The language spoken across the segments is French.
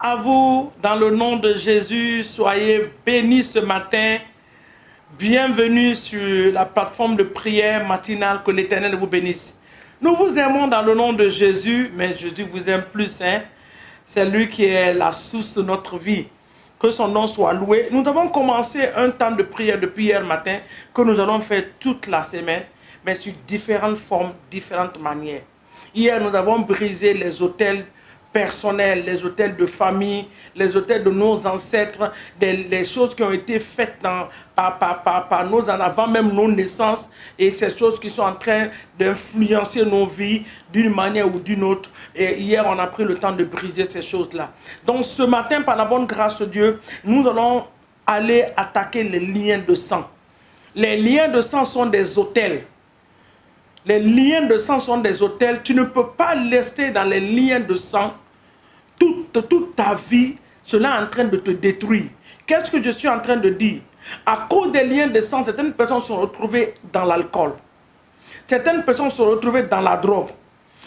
à vous, dans le nom de Jésus, soyez bénis ce matin. Bienvenue sur la plateforme de prière matinale, que l'Éternel vous bénisse. Nous vous aimons dans le nom de Jésus, mais Jésus vous aime plus. C'est lui qui est la source de notre vie. Que son nom soit loué. Nous avons commencé un temps de prière depuis hier matin, que nous allons faire toute la semaine, mais sur différentes formes, différentes manières. Hier, nous avons brisé les autels personnels, les autels de famille, les autels de nos ancêtres, les choses qui ont été faites par nos avant même nos naissances, et ces choses qui sont en train d'influencer nos vies d'une manière ou d'une autre. Et hier, on a pris le temps de briser ces choses-là. Donc ce matin, par la bonne grâce de Dieu, nous allons aller attaquer les liens de sang. Les liens de sang sont des autels. Les liens de sang sont des autels. Tu ne peux pas rester dans les liens de sang toute ta vie. Cela est en train de te détruire. Qu'est-ce que je suis en train de dire? À cause des liens de sang, certaines personnes sont retrouvées dans l'alcool. Certaines personnes sont retrouvées dans la drogue.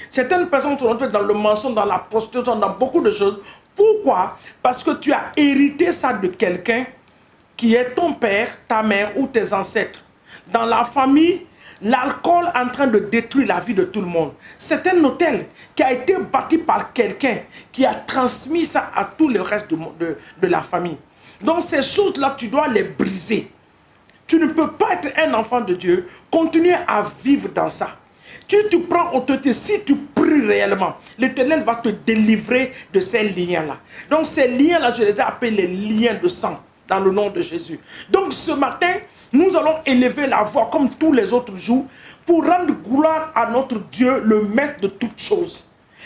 Certaines personnes sont retrouvées dans le mensonge, dans la prostitution, dans beaucoup de choses. Pourquoi? Parce que tu as hérité ça de quelqu'un qui est ton père, ta mère ou tes ancêtres. Dans la famille, l'alcool est en train de détruire la vie de tout le monde. C'est un hôtel qui a été bâti par quelqu'un qui a transmis ça à tout le reste de la famille. Donc ces choses-là, tu dois les briser. Tu ne peux pas être un enfant de Dieu, continuer à vivre dans ça. Tu prends autorité, si tu pries réellement, l'Éternel va te délivrer de ces liens-là. Donc ces liens-là, je les ai appelés les liens de sang, dans le nom de Jésus. Donc ce matin, nous allons élever la voix comme tous les autres jours pour rendre gloire à notre Dieu, le maître de toutes choses.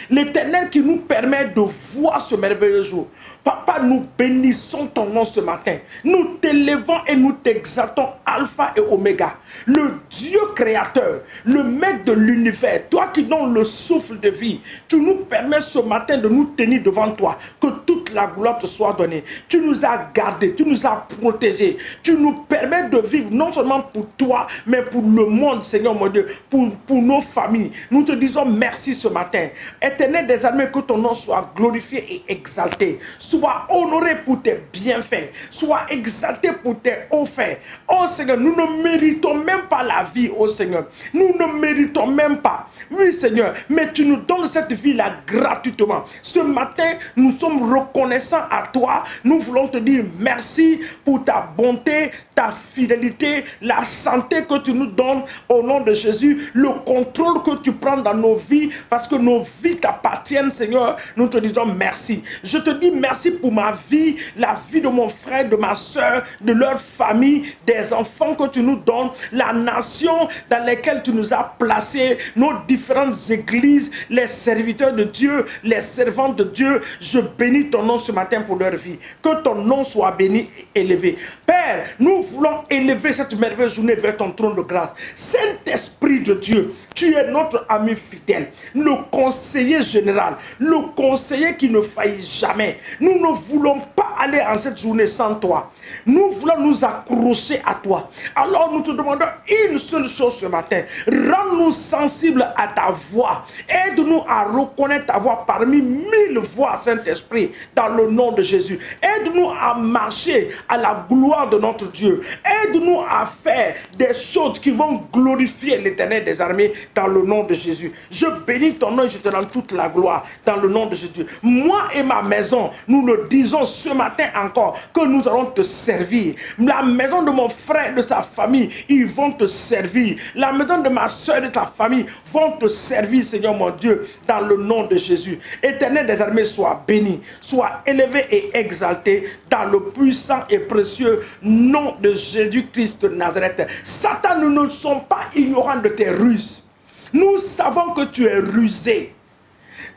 L'Éternel qui nous permet de voir ce merveilleux jour. Papa, nous bénissons ton nom ce matin. Nous t'élevons et nous t'exaltons, Alpha et Oméga. Le Dieu créateur, le maître de l'univers, toi qui donnes le souffle de vie, tu nous permets ce matin de nous tenir devant toi, que toute la gloire te soit donnée. Tu nous as gardés, tu nous as protégés, tu nous permets de vivre non seulement pour toi, mais pour le monde, Seigneur mon Dieu, pour nos familles. Nous te disons merci ce matin. Éternel des armées, que ton nom soit glorifié et exalté. Sois honoré pour tes bienfaits. Sois exalté pour tes hauts faits. Oh Seigneur, nous ne méritons même pas la vie, oh Seigneur. Nous ne méritons même pas. Oui Seigneur, mais tu nous donnes cette vie-là gratuitement. Ce matin, nous sommes reconnaissants à toi. Nous voulons te dire merci pour ta bonté, ta fidélité, la santé que tu nous donnes au nom de Jésus, le contrôle que tu prends dans nos vies, parce que nos vies t'appartiennent, Seigneur. Nous te disons merci. Je te dis merci pour ma vie, la vie de mon frère, de ma soeur, de leur famille, des enfants que tu nous donnes, la nation dans laquelle tu nous as placés, nos différentes églises, les serviteurs de Dieu, les servants de Dieu. Je bénis ton nom ce matin pour leur vie. Que ton nom soit béni et élevé. Père, nous voulons élever cette merveilleuse journée vers ton trône de grâce. Saint-Esprit de Dieu, tu es notre ami fidèle, le conseiller général, le conseiller qui ne faillit jamais. Nous ne voulons pas aller en cette journée sans toi. Nous voulons nous accrocher à toi. Alors nous te demandons une seule chose ce matin. Rends-nous sensibles à ta voix. Aide-nous à reconnaître ta voix parmi 1000 voix, Saint-Esprit, dans le nom de Jésus. Aide-nous à marcher à la gloire de notre Dieu. Aide-nous à faire des choses qui vont glorifier l'Éternel des armées dans le nom de Jésus. Je bénis ton nom et je te rends toute la gloire dans le nom de Jésus. Moi et ma maison, nous le disons ce matin encore, que nous allons te servir. La maison de mon frère, de sa famille, ils vont te servir. La maison de ma soeur, de ta famille, vont te servir, Seigneur mon Dieu, dans le nom de Jésus. Éternel des armées, sois béni, sois élevé et exalté dans le puissant et précieux nom de Jésus-Christ de Nazareth. Satan, nous ne sommes pas ignorants de tes ruses. Nous savons que tu es rusé.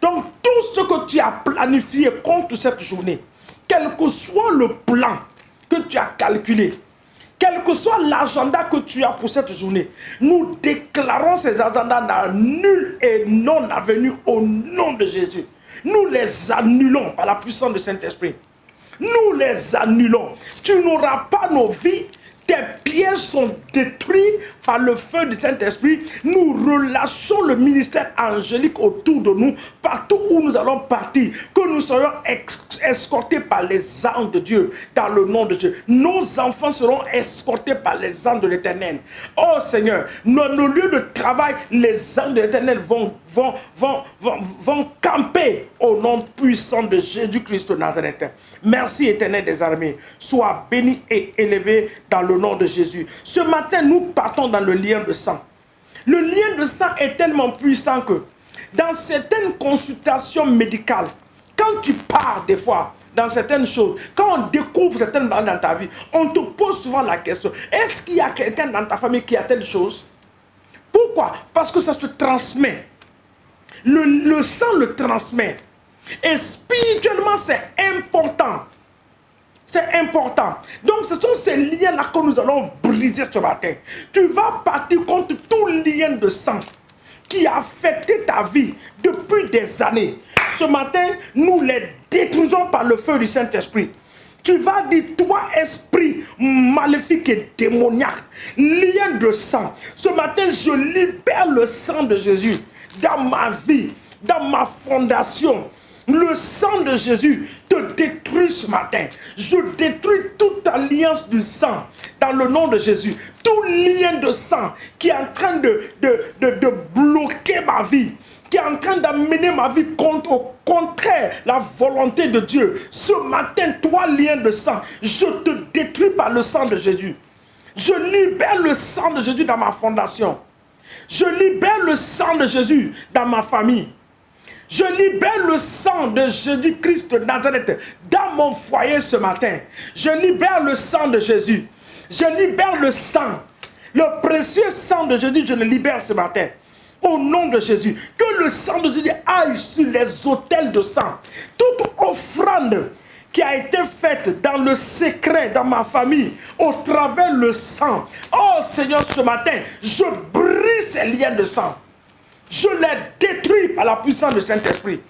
Donc tout ce que tu as planifié contre cette journée, quel que soit le plan que tu as calculé, quel que soit l'agenda que tu as pour cette journée, nous déclarons ces agendas nuls et non avenus au nom de Jésus. Nous les annulons par la puissance du Saint-Esprit. Nous les annulons. Tu n'auras pas nos vies, tes pièges sont détruits par le feu du Saint-Esprit. Nous relâchons le ministère angélique autour de nous, partout où nous allons partir, que nous soyons escortés par les anges de Dieu, dans le nom de Dieu. Nos enfants seront escortés par les anges de l'Éternel. Oh Seigneur, nos lieux de travail, les anges de l'Éternel vont camper au nom puissant de Jésus-Christ de Nazareth. Merci Éternel des armées. Sois béni et élevé dans le nom de Jésus. Ce matin, nous partons dans le lien de sang. Le lien de sang est tellement puissant que dans certaines consultations médicales, quand tu pars des fois dans certaines choses, quand on découvre certaines choses dans ta vie, on te pose souvent la question, est-ce qu'il y a quelqu'un dans ta famille qui a telle chose? Pourquoi? Parce que ça se transmet. Le sang le transmet. Et spirituellement, c'est important. C'est important. Donc, ce sont ces liens-là que nous allons briser ce matin. Tu vas partir contre tout lien de sang qui a affecté ta vie depuis des années. Ce matin, nous les détruisons par le feu du Saint-Esprit. Tu vas dire, toi, esprit maléfique et démoniaque, lien de sang. Ce matin, je libère le sang de Jésus dans ma vie, dans ma fondation. Le sang de Jésus te détruit ce matin. Je détruis toute alliance du sang dans le nom de Jésus. Tout lien de sang qui est en train de bloquer ma vie, qui est en train d'amener ma vie au contraire la volonté de Dieu. Ce matin, toi, lien de sang, je te détruis par le sang de Jésus. Je libère le sang de Jésus dans ma fondation. Je libère le sang de Jésus dans ma famille. Je libère le sang de Jésus-Christ de Nazareth dans mon foyer ce matin. Je libère le sang de Jésus. Je libère le sang. Le précieux sang de Jésus, je le libère ce matin. Au nom de Jésus. Que le sang de Jésus aille sur les autels de sang. Toute offrande qui a été faite dans le secret, dans ma famille, au travers le sang. Oh Seigneur, ce matin, je brise ces liens de sang. Je les détruis par la puissance du Saint-Esprit.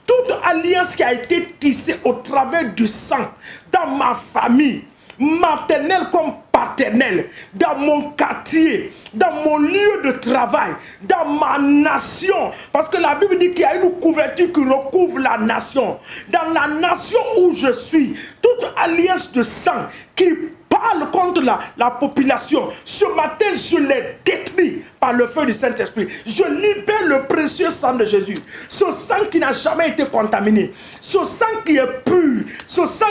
Toute alliance qui a été tissée au travers du sang, dans ma famille, maternelle comme paternelle, dans mon quartier, dans mon lieu de travail, dans ma nation. Parce que la Bible dit qu'il y a une couverture qui recouvre la nation. Dans la nation où je suis, toute alliance de sang qui parle contre la population, ce matin je les détruis par le feu du Saint-Esprit. Je libère le précieux sang de Jésus. Ce sang qui n'a jamais été contaminé. Ce sang qui est pur. Ce sang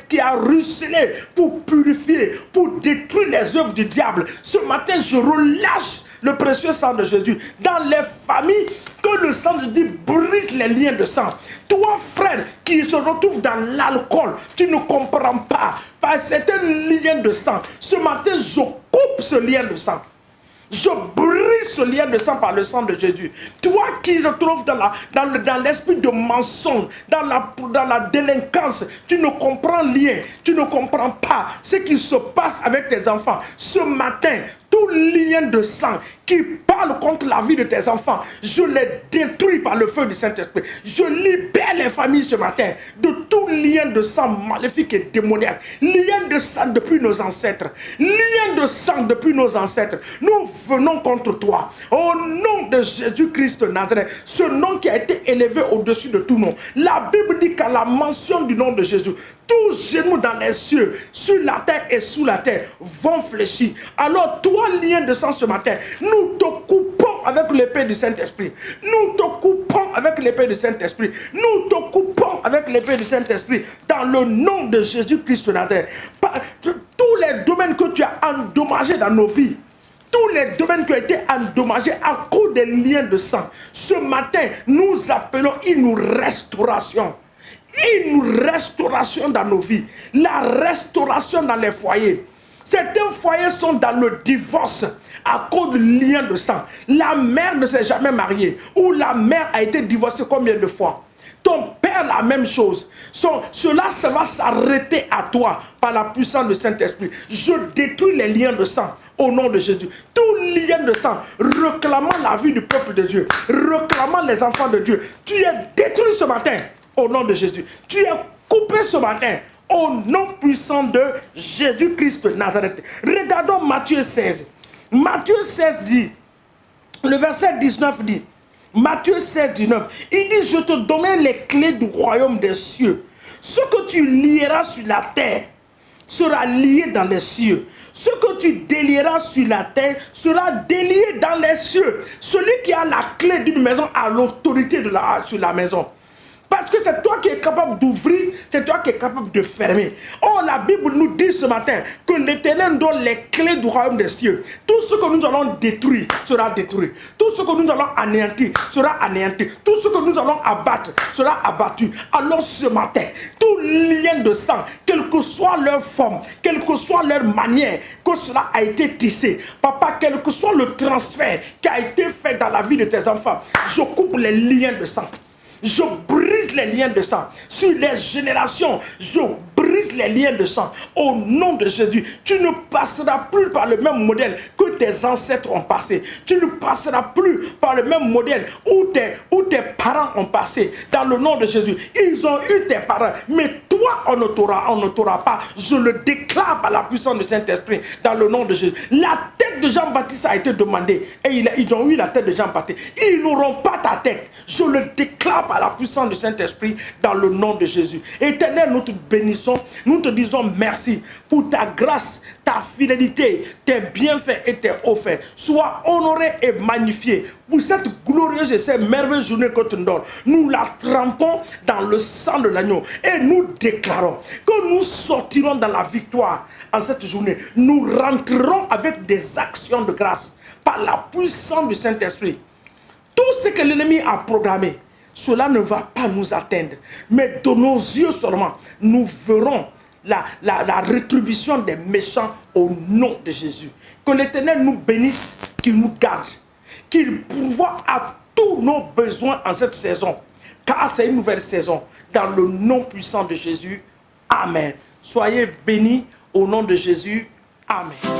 qui a ruisselé pour purifier, pour détruire les œuvres du diable. Ce matin je relâche le précieux sang de Jésus dans les familles, que le sang de Dieu brise les liens de sang. Toi, frère, qui se retrouve dans l'alcool, tu ne comprends pas, par certains liens de sang. Ce matin, je coupe ce lien de sang. Je brise ce lien de sang par le sang de Jésus. Toi qui se trouves dans l'esprit de mensonge, dans la délinquance, tu ne comprends rien, tu ne comprends pas ce qui se passe avec tes enfants. Ce matin, tout lien de sang qui parle contre la vie de tes enfants, je les détruis par le feu du Saint-Esprit. Je libère les familles ce matin de tout lien de sang maléfique et démoniaque. Lien de sang depuis nos ancêtres. Lien de sang depuis nos ancêtres. Nous venons contre toi. Au nom de Jésus-Christ de Nazareth, ce nom qui a été élevé au-dessus de tout nom. La Bible dit qu'à la mention du nom de Jésus, tous genoux dans les cieux, sur la terre et sous la terre vont fléchir. Alors toi, lien de sang ce matin, nous te coupons avec l'épée du Saint-Esprit. Nous te coupons avec l'épée du Saint-Esprit. Nous te coupons avec l'épée du Saint-Esprit dans le nom de Jésus-Christ de Nazareth. Tous les domaines que tu as endommagés dans nos vies, tous les domaines qui ont été endommagés à cause des liens de sang, ce matin, nous appelons une restauration. Une restauration dans nos vies. La restauration dans les foyers. Certains foyers sont dans le divorce à cause de liens de sang. La mère ne s'est jamais mariée. Ou la mère a été divorcée combien de fois? Ton père, la même chose. Cela, ça va s'arrêter à toi par la puissance du Saint-Esprit. Je détruis les liens de sang au nom de Jésus. Tout lien de sang réclamant la vie du peuple de Dieu, réclamant les enfants de Dieu, tu es détruit ce matin au nom de Jésus. Tu es coupé ce matin Au nom puissant de Jésus-Christ de Nazareth. Regardons Matthieu 16. Matthieu 16 dit, le verset 19 dit, Matthieu 16, 19, il dit, je te donnerai les clés du royaume des cieux. Ce que tu lieras sur la terre sera lié dans les cieux. Ce que tu délieras sur la terre sera délié dans les cieux. Celui qui a la clé d'une maison a l'autorité sur la maison. Parce que c'est toi qui es capable d'ouvrir, c'est toi qui es capable de fermer. Oh, la Bible nous dit ce matin que l'Éternel donne les clés du royaume des cieux. Tout ce que nous allons détruire sera détruit. Tout ce que nous allons anéantir sera anéanti. Tout ce que nous allons abattre sera abattu. Alors ce matin, tout lien de sang, quelle que soit leur forme, quelle que soit leur manière, que cela a été tissé. Papa, quel que soit le transfert qui a été fait dans la vie de tes enfants, je coupe les liens de sang. Je brise les liens de sang. Sur les générations, je brise les liens de sang. Au nom de Jésus, tu ne passeras plus par le même modèle que tes ancêtres ont passé. Tu ne passeras plus par le même modèle où tes parents ont passé. Dans le nom de Jésus, ils ont eu tes parents. Mais toi, on ne t'aura pas. Je le déclare par la puissance du Saint-Esprit. Dans le nom de Jésus. La tête de Jean-Baptiste a été demandée. Et ils ont eu la tête de Jean-Baptiste. Ils n'auront pas ta tête. Je le déclare par la puissance du Saint-Esprit dans le nom de Jésus. Éternel, nous te bénissons, nous te disons merci pour ta grâce, ta fidélité, tes bienfaits et tes offerts. Sois honoré et magnifié pour cette glorieuse et cette merveilleuse journée que tu nous donnes. Nous la trempons dans le sang de l'agneau et nous déclarons que nous sortirons dans la victoire en cette journée. Nous rentrerons avec des actions de grâce par la puissance du Saint-Esprit. Tout ce que l'ennemi a programmé, cela ne va pas nous atteindre. Mais de nos yeux seulement, nous verrons la rétribution des méchants au nom de Jésus. Que l'Éternel nous bénisse, qu'il nous garde, qu'il pourvoie à tous nos besoins en cette saison. Car c'est une nouvelle saison. Dans le nom puissant de Jésus. Amen. Soyez bénis au nom de Jésus. Amen.